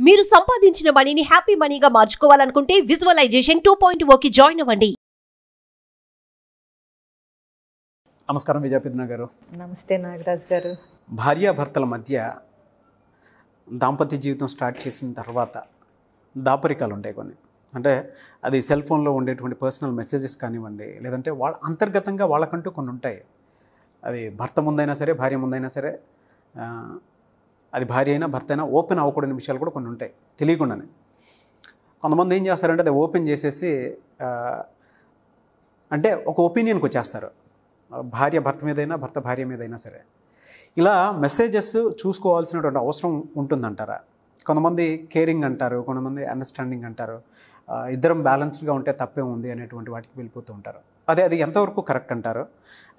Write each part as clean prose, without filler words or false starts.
మీరు సంపాదించిన మనీని హ్యాపీ మనీగా మార్చుకోవాలనుకుంటే విజువలైజేషన్ 2.0కి జాయిన్ అవ్వండి. నమస్కారం విజయపద్మ గారు. నమస్తే నాగరాజ్ గారు. భార్యాభర్తల మధ్య దాంపత్య జీవితం స్టార్ట్ చేసిన తర్వాత దాపరికాలు ఉంటాయి కొన్ని. అంటే అది సెల్ ఫోన్లో ఉండేటువంటి పర్సనల్ మెసేజెస్ కానివ్వండి, లేదంటే వాళ్ళ అంతర్గతంగా వాళ్ళకంటూ కొన్ని ఉంటాయి. అది భర్త ముందైనా సరే, భార్య ముందైనా సరే, అది భార్య అయినా భర్త అయినా ఓపెన్ అవ్వకూడని విషయాలు కూడా కొన్ని ఉంటాయి తెలియకుండానే. కొంతమంది ఏం చేస్తారంటే అది ఓపెన్ చేసేసి అంటే ఒక ఒపీనియన్కి వచ్చేస్తారు, భార్య భర్త మీదైనా భర్త భార్య మీదైనా సరే. ఇలా మెసేజెస్ చూసుకోవాల్సినటువంటి అవసరం ఉంటుందంటారా? కొంతమంది కేరింగ్ అంటారు, కొంతమంది అండర్స్టాండింగ్ అంటారు, ఇద్దరం బ్యాలెన్స్డ్గా ఉంటే తప్పే ఉంది అనేటువంటి వాటికి వెళ్ళిపోతూ ఉంటారు. అది ఎంతవరకు కరెక్ట్ అంటారు?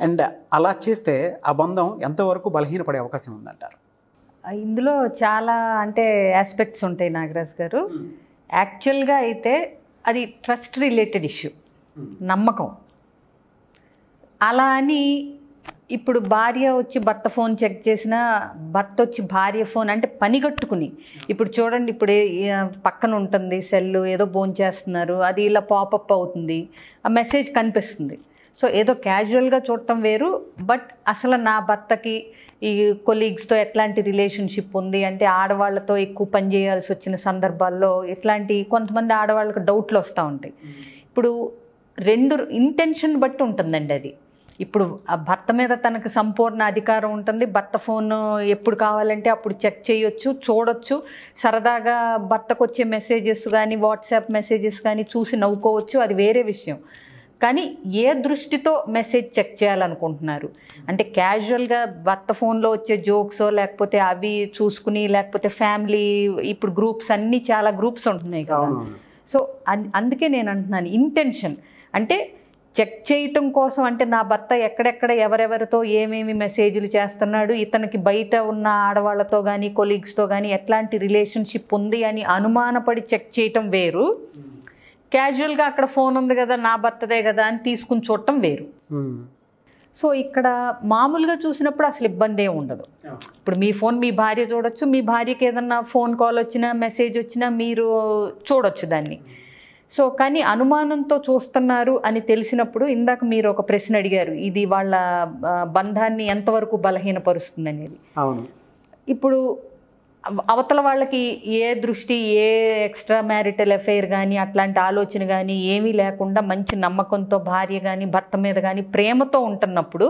అండ్ అలా చేస్తే ఆ బంధం ఎంతవరకు బలహీనపడే అవకాశం ఉందంటారు? ఇందులో చాలా ఆస్పెక్ట్స్ ఉంటాయి నాగరాజ్ గారు. యాక్చువల్గా అయితే అది ట్రస్ట్ రిలేటెడ్ ఇష్యూ, నమ్మకం. అలా అని ఇప్పుడు భార్య వచ్చి భర్త ఫోన్ చెక్ చేసినా, భర్త వచ్చి భార్య ఫోన్ అంటే పనిగట్టుకుని, ఇప్పుడు చూడండి, ఇప్పుడు పక్కన ఉంటుంది సెల్లు, ఏదో భోంచేస్తున్నారు, అది ఇలా పాపప్ అవుతుంది, ఆ మెసేజ్ కనిపిస్తుంది. సో ఏదో క్యాజువల్గా చూడటం వేరు, బట్ అసలు నా భర్తకి ఈ కొలీగ్స్తో ఎట్లాంటి రిలేషన్షిప్ ఉంది అంటే, ఆడవాళ్ళతో ఎక్కువ పని చేయాల్సి వచ్చిన సందర్భాల్లో ఇట్లాంటి కొంతమంది ఆడవాళ్ళకి డౌట్లు వస్తూ ఉంటాయి. ఇప్పుడు రెండు ఇంటెన్షన్ బట్టి ఉంటుందండి అది. ఇప్పుడు ఆ భర్త మీద తనకు సంపూర్ణ అధికారం ఉంటుంది, భర్త ఫోన్ ఎప్పుడు కావాలంటే అప్పుడు చెక్ చేయొచ్చు, చూడొచ్చు, సరదాగా భర్తకు వచ్చే మెసేజెస్ కానీ వాట్సాప్ మెసేజెస్ కానీ చూసి నవ్వుకోవచ్చు, అది వేరే విషయం. కానీ ఏ దృష్టితో మెసేజ్ చెక్ చేయాలనుకుంటున్నారు అంటే, క్యాజువల్గా భర్త ఫోన్లో వచ్చే జోక్సో లేకపోతే అవి చూసుకుని, లేకపోతే ఫ్యామిలీ ఇప్పుడు గ్రూప్స్ అన్నీ చాలా గ్రూప్స్ ఉంటున్నాయి కదా. సో అందుకే నేను అంటున్నాను, ఇంటెన్షన్ అంటే చెక్ చేయటం కోసం, అంటే నా భర్త ఎక్కడెక్కడ ఎవరెవరితో ఏమేమి మెసేజ్లు చేస్తున్నాడు, ఇతనికి బయట ఉన్న ఆడవాళ్ళతో కానీ కొలీగ్స్తో కానీ ఎట్లాంటి రిలేషన్షిప్ ఉంది అని అనుమానపడి చెక్ చేయటం వేరు, క్యాజువల్గా అక్కడ ఫోన్ ఉంది కదా నా భర్తదే కదా అని తీసుకుని చూడటం వేరు. సో ఇక్కడ మామూలుగా చూసినప్పుడు అసలు ఇబ్బంది ఏమి ఉండదు. ఇప్పుడు మీ ఫోన్ మీ భార్య చూడొచ్చు, మీ భార్యకి ఏదన్నా ఫోన్ కాల్ వచ్చినా మెసేజ్ వచ్చినా మీరు చూడొచ్చు దాన్ని. సో కానీ అనుమానంతో చూస్తున్నారు అని తెలిసినప్పుడు, ఇందాక మీరు ఒక ప్రశ్న అడిగారు, ఇది వాళ్ళ బంధాన్ని ఎంతవరకు బలహీనపరుస్తుంది అనేది. అవును. ఇప్పుడు అవతల వాళ్ళకి ఏ దృష్టి, ఏ ఎక్స్ట్రా మ్యారిటల్ అఫైర్ కానీ అట్లాంటి ఆలోచన కానీ ఏమీ లేకుండా మంచి నమ్మకంతో భార్య కానీ భర్త మీద కానీ ప్రేమతో ఉంటున్నప్పుడు,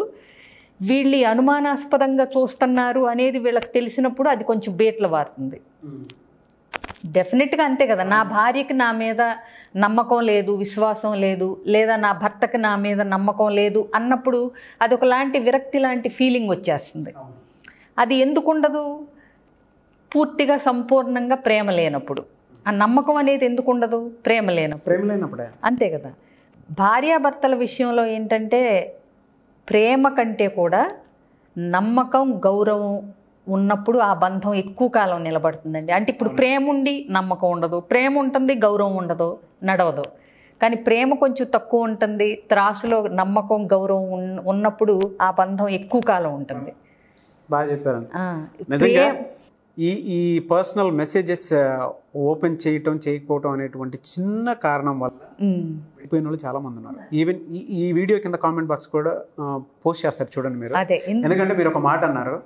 వీళ్ళు అనుమానాస్పదంగా చూస్తున్నారు అనేది వీళ్ళకి తెలిసినప్పుడు అది కొంచెం బీట్ల వారుతుంది. డెఫినెట్గా అంతే కదా, నా భార్యకి నా మీద నమ్మకం లేదు, విశ్వాసం లేదు, లేదా నా భర్తకి నా మీద నమ్మకం లేదు అన్నప్పుడు అది ఒకలాంటి విరక్తి లాంటి ఫీలింగ్ వచ్చేస్తుంది. అది ఎందుకు ఉండదు? పూర్తిగా సంపూర్ణంగా ప్రేమ లేనప్పుడు. ఆ నమ్మకం అనేది ఎందుకు ఉండదు? ప్రేమ లేనప్పుడు. అంతే కదా. భార్యాభర్తల విషయంలో ఏంటంటే, ప్రేమ కంటే కూడా నమ్మకం, గౌరవం ఉన్నప్పుడు ఆ బంధం ఎక్కువ కాలం నిలబడుతుందండి. అంటే ఇప్పుడు ప్రేమ ఉండి నమ్మకం ఉండదు, ప్రేమ ఉంటుంది గౌరవం ఉండదు, నడవదు. కానీ ప్రేమ కొంచెం తక్కువ ఉంటుంది, త్రాసులో నమ్మకం గౌరవం ఉన్నప్పుడు ఆ బంధం ఎక్కువ కాలం ఉంటుంది. బాగా చెప్పారు. ఈ పర్సనల్ మెసేజెస్ ఓపెన్ చేయటం చేయకపోవటం అనేటువంటి చిన్న కారణం వల్ల వెళ్ళిపోయిన వాళ్ళు చాలా మంది ఉన్నారు. ఈవెన్ ఈ వీడియో కింద కామెంట్ బాక్స్ కూడా పోస్ట్ చేస్తారు చూడండి మీరు. ఎందుకంటే మీరు ఒక మాట అన్నారు,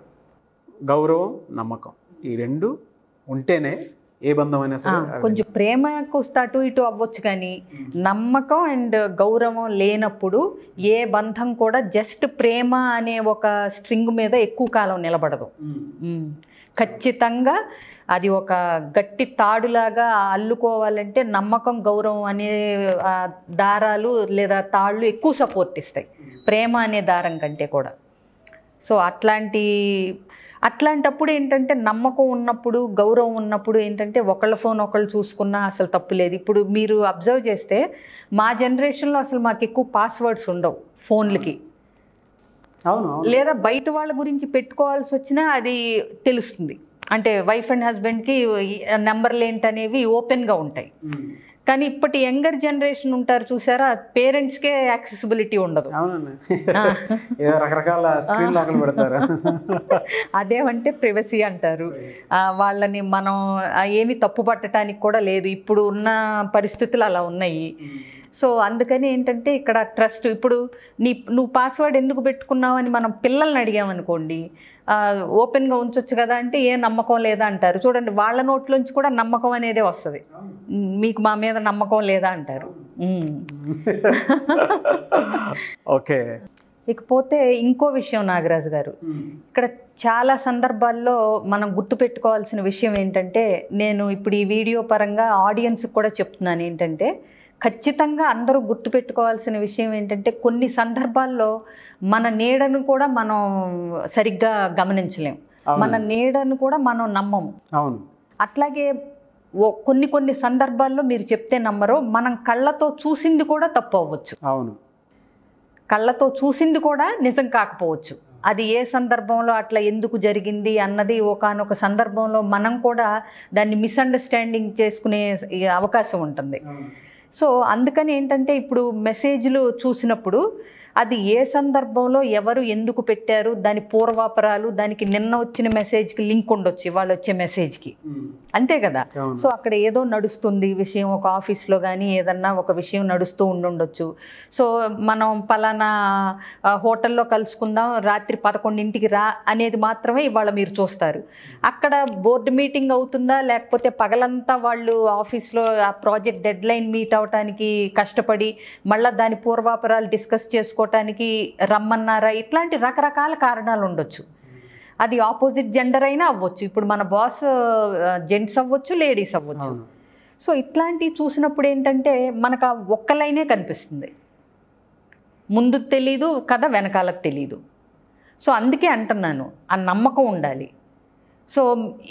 గౌరవం నమ్మకం ఈ రెండు ఉంటేనే ఏ బంధం అయినా సరే. కొంచెం ప్రేమకు అటు ఇటు అవ్వచ్చు, కానీ నమ్మకం అండ్ గౌరవం లేనప్పుడు ఏ బంధం కూడా జస్ట్ ప్రేమ అనే ఒక స్ట్రింగ్ మీద ఎక్కువ కాలం నిలబడదు. ఖచ్చితంగా అది ఒక గట్టి తాడులాగా అల్లుకోవాలంటే నమ్మకం, గౌరవం అనే దారాలు లేదా తాళ్ళు ఎక్కువ సపోర్ట్ ఇస్తాయి ప్రేమ అనే దారం కంటే కూడా. సో అట్లాంటప్పుడు ఏంటంటే, నమ్మకం ఉన్నప్పుడు గౌరవం ఉన్నప్పుడు ఏంటంటే ఒకళ్ళ ఫోన్ ఒకళ్ళు చూసుకున్నా అసలు తప్పు లేదు. ఇప్పుడు మీరు అబ్జర్వ్ చేస్తే మా జనరేషన్లో అసలు మాకు ఎక్కువ పాస్వర్డ్స్ ఉండవు ఫోన్లకి. అవును. లేదా బయట వాళ్ళ గురించి పెట్టుకోవాల్సి వచ్చినా అది తెలుస్తుంది. అంటే వైఫ్ అండ్ హస్బెండ్కి నెంబర్లు ఏంటనేవి ఓపెన్గా ఉంటాయి. కానీ ఇప్పటి యంగర్ జనరేషన్ ఉంటారు చూసారా, పేరెంట్స్కే యాక్సెసిబిలిటీ ఉండదు. అవునండి, ఏదో రకరకాల స్క్రీన్ లాక్లు పెడతారు. అదేమంటే ప్రైవసీ అంటారు. వాళ్ళని మనం ఏమి తప్పు పట్టడానికి కూడా లేదు, ఇప్పుడు ఉన్న పరిస్థితులు అలా ఉన్నాయి. సో అందుకని ఏంటంటే ఇక్కడ ట్రస్ట్, ఇప్పుడు నువ్వు పాస్వర్డ్ ఎందుకు పెట్టుకున్నావు అని మనం పిల్లల్ని అడిగామనుకోండి, ఓపెన్గా ఉంచవచ్చు కదా అంటే ఏ నమ్మకం లేదా అంటారు. చూడండి, వాళ్ళ నోట్లోంచి కూడా నమ్మకం అనేదే వస్తుంది, మీకు మా మీద నమ్మకం లేదా అంటారు. ఓకే. ఇకపోతే ఇంకో విషయం నాగరాజు గారు, ఇక్కడ చాలా సందర్భాల్లో మనం గుర్తుపెట్టుకోవాల్సిన విషయం ఏంటంటే, నేను ఇప్పుడు ఈ వీడియో పరంగా ఆడియన్స్కి కూడా చెప్తున్నాను ఏంటంటే, ఖచ్చితంగా అందరూ గుర్తుపెట్టుకోవాల్సిన విషయం ఏంటంటే, కొన్ని సందర్భాల్లో మన నీడను కూడా మనం సరిగ్గా గమనించలేం, మన నీడను కూడా మనం నమ్మము. అవును. అట్లాగే కొన్ని సందర్భాల్లో మీరు చెప్తే నమ్మరు, మనం కళ్ళతో చూసింది కూడా తప్పు అవ్వచ్చు. అవును, కళ్ళతో చూసింది కూడా నిజం కాకపోవచ్చు. అది ఏ సందర్భంలో అట్లా ఎందుకు జరిగింది అన్నది ఒకానొక సందర్భంలో మనం కూడా దాన్ని మిస్అండర్స్టాండింగ్ చేసుకునే అవకాశం ఉంటుంది. సో అందుకని ఏంటంటే, ఇప్పుడు మెసేజ్లు చూసినప్పుడు అది ఏ సందర్భంలో ఎవరు ఎందుకు పెట్టారు, దాని పూర్వాపరాలు, దానికి నిన్న వచ్చిన మెసేజ్కి లింక్ ఉండొచ్చు, ఇవాళ వచ్చే మెసేజ్కి, అంతే కదా. సో అక్కడ ఏదో నడుస్తుంది విషయం, ఒక ఆఫీస్లో కానీ ఏదన్నా ఒక విషయం నడుస్తూ ఉండొచ్చు. సో మనం పలానా హోటల్లో కలుసుకుందాం, రాత్రి 11ంటికి రా అనేది మాత్రమే ఇవాళ మీరు చూస్తారు. అక్కడ బోర్డు మీటింగ్ అవుతుందా, లేకపోతే పగలంతా వాళ్ళు ఆఫీస్లో ఆ ప్రాజెక్ట్ డెడ్ లైన్ మీట్ అవటానికి కష్టపడి మళ్ళీ దాని పూర్వాపరాలు డిస్కస్ చేసుకోవటానికి రమ్మన్నారా, ఇట్లాంటి రకరకాల కారణాలు ఉండొచ్చు. అది ఆపోజిట్ జెండర్ అయినా అవ్వచ్చు, ఇప్పుడు మన బాస్ జెంట్స్ అవ్వచ్చు, లేడీస్ అవ్వచ్చు. సో ఇట్లాంటివి చూసినప్పుడు ఏంటంటే మనకు ఆ ఒక్క లైనే కనిపిస్తుంది, ముందు తెలీదు కదా వెనకాలకు తెలీదు. సో అందుకే అంటున్నాను, ఆ నమ్మకం ఉండాలి. సో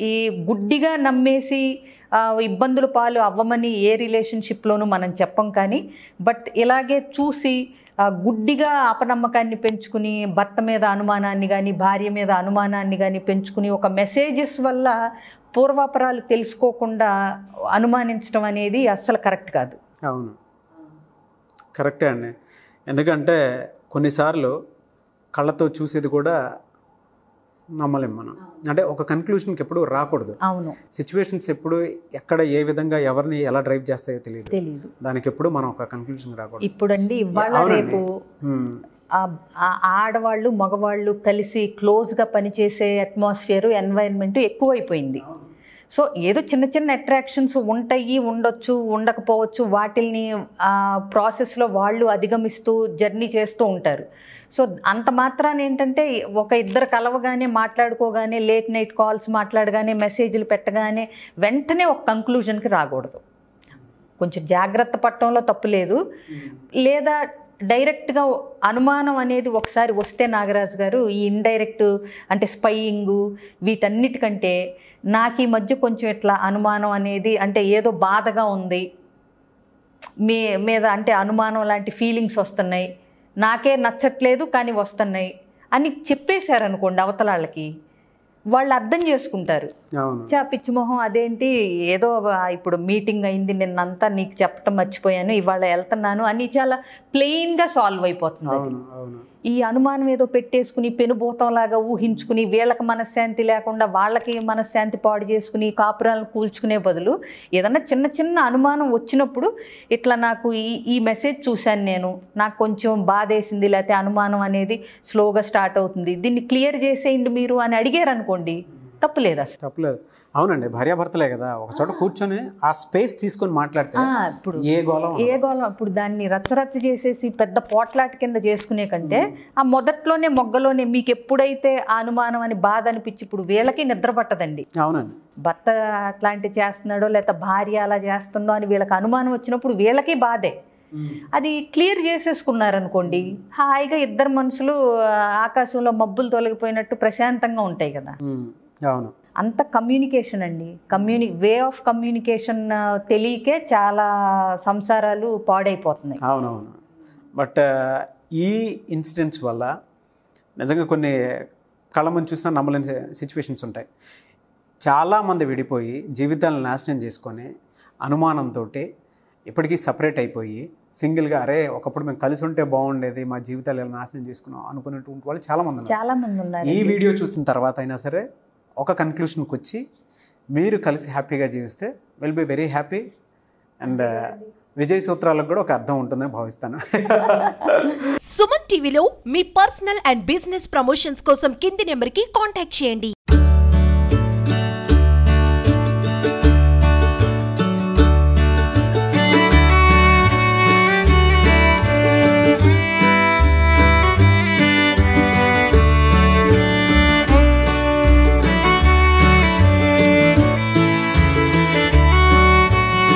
ఈ గుడ్డిగా నమ్మేసి ఇబ్బందుల పాలు అవ్వమని ఏ రిలేషన్షిప్లోనూ మనం చెప్పం, కానీ బట్ ఇలాగే చూసి గుడ్డిగా అపనమ్మకాన్ని పెంచుకుని, భర్త మీద అనుమానాన్ని కానీ భార్య మీద అనుమానాన్ని కానీ పెంచుకుని, ఒక మెసేజెస్ వల్ల పూర్వాపరాలు తెలుసుకోకుండా అనుమానించడం అనేది అస్సలు కరెక్ట్ కాదు. అవును, కరెక్టే అండి. ఎందుకంటే కొన్నిసార్లు కళ్ళతో చూసేది కూడా నమ్మలేం మనం, అంటే ఒక కన్క్లూషన్కి ఎప్పుడు రాకూడదు. అవును, సిచ్యువేషన్స్ ఎప్పుడు ఎక్కడ ఏ విధంగా ఎవరిని ఎలా డ్రైవ్ చేస్తాయో తెలియదు, దానికి ఎప్పుడు మనం ఒక కన్క్లూషన్ రాకూడదు. ఇప్పుడండి ఇవాళ రేపు ఆడవాళ్ళు మగవాళ్ళు కలిసి క్లోజ్గా పనిచేసే అట్మాస్ఫియర్, ఎన్వైరన్మెంట్ ఎక్కువైపోయింది. సో ఏదో చిన్న చిన్న అట్రాక్షన్స్ ఉంటాయి, ఉండొచ్చు, ఉండకపోవచ్చు, వాటిల్ని ప్రాసెస్లో వాళ్ళు అధిగమిస్తూ జర్నీ చేస్తూ ఉంటారు. సో అంత మాత్రాన ఏంటంటే, ఒక ఇద్దరు కలవగానే మాట్లాడుకోగానే, లేట్ నైట్ కాల్స్ మాట్లాడగానే, మెసేజ్లు పెట్టగానే వెంటనే ఒక కంక్లూజన్కి రాకూడదు. కొంచెం జాగ్రత్త పడటంలో తప్పు లేదు. లేదా డైరెక్ట్గా అనుమానం అనేది ఒకసారి వస్తే నాగరాజు గారు, ఈ ఇండైరెక్ట్ అంటే స్పైయింగు వీటన్నిటికంటే నాకు ఈ మధ్య కొంచెం ఇట్లా అనుమానం అనేది, అంటే ఏదో బాధగా ఉంది మీద, అంటే అనుమానం లాంటి ఫీలింగ్స్ వస్తున్నాయి, నాకే నచ్చట్లేదు కానీ వస్తున్నాయి అని చెప్పేశారనుకోండి అవతల వాళ్ళకి, వాళ్ళు అర్థం చేసుకుంటారు. పిచ్చి మొహం అదేంటి, ఏదో ఇప్పుడు మీటింగ్ అయింది నిన్నంతా నీకు చెప్పటం మర్చిపోయాను, ఇవాళ వెళ్తున్నాను అని చాలా ప్లెయిన్గా సాల్వ్ అయిపోతుంది. ఈ అనుమానం ఏదో పెట్టేసుకుని పెనుభూతంలాగా ఊహించుకుని వీళ్ళకి మనశ్శాంతి లేకుండా వాళ్ళకి మనశ్శాంతి పాడు చేసుకుని కాపురాలను కూల్చుకునే బదులు, ఏదన్నా చిన్న చిన్న అనుమానం వచ్చినప్పుడు ఇట్లా నాకు ఈ మెసేజ్ చూశాను నేను, నాకు కొంచెం బాధేసింది, లేకపోతే అనుమానం అనేది స్లోగా స్టార్ట్ అవుతుంది, దీన్ని క్లియర్ చేసేయండి మీరు అని అడిగారు అనుకోండి, తప్పులేదు, అసలు తప్పులేదు. అవునండి, భార్యాభర్తలే కదా, ఒక చోట కూర్చొని ఆ స్పేస్ తీసుకొని మాట్లాడితే ఇప్పుడు ఏ గోళం ఇప్పుడు దాన్ని రచ్చరచ్చ చేసేసి పెద్ద పోట్లాట కింద చేసుకునే కంటే ఆ మొదట్లోనే మొగ్గలోనే మీకు ఎప్పుడైతే ఆ అనుమానం అని బాధ అనిపించి, ఇప్పుడు వీళ్ళకి నిద్ర పట్టదండి. అవునండి, భర్త అట్లాంటి చేస్తున్నాడో లేకపోతే భార్య అలా చేస్తుందో అని వీళ్ళకి అనుమానం వచ్చినప్పుడు వీళ్ళకి బాధే. అది క్లియర్ చేసేసుకున్నారనుకోండి, హాయిగా ఇద్దరు మనుషులు ఆకాశంలో మబ్బులు తొలగిపోయినట్టు ప్రశాంతంగా ఉంటాయి కదా. అవును, అంత కమ్యూనికేషన్ అండి, వే ఆఫ్ కమ్యూనికేషన్ తెలియకే చాలా సంసారాలు పాడైపోతున్నాయి. అవునవును. బట్ ఈ ఇన్సిడెంట్స్ వల్ల నిజంగా కొన్ని కళ్ళ ముందు చూసినా నమ్మలేని సిచ్యువేషన్స్ ఉంటాయి. చాలామంది విడిపోయి జీవితాలను నాశనం చేసుకొని అనుమానంతో ఇప్పటికీ సపరేట్ అయిపోయి సింగిల్గా అరే ఒకప్పుడు మేము కలిసి ఉంటే బాగుండేది, మా జీవితాలు ఎలా నాశనం చేసుకున్నాం అనుకునేటువంటి వాళ్ళు చాలామంది ఉన్నారు. చాలామంది ఉన్నారు. ఈ వీడియో చూసిన తర్వాత అయినా సరే ఒక కన్క్లూషన్కి వచ్చి మీరు కలిసి హ్యాపీగా జీవిస్తే will be very happy. And Vijay సూత్రాలకు కూడా ఒక అర్థం ఉంటుందని భావిస్తాను. సుమన్ టీవీలో మీ పర్సనల్ అండ్ బిజినెస్ ప్రమోషన్స్ కోసం కింది నెంబర్కి కాంటాక్ట్ చేయండి.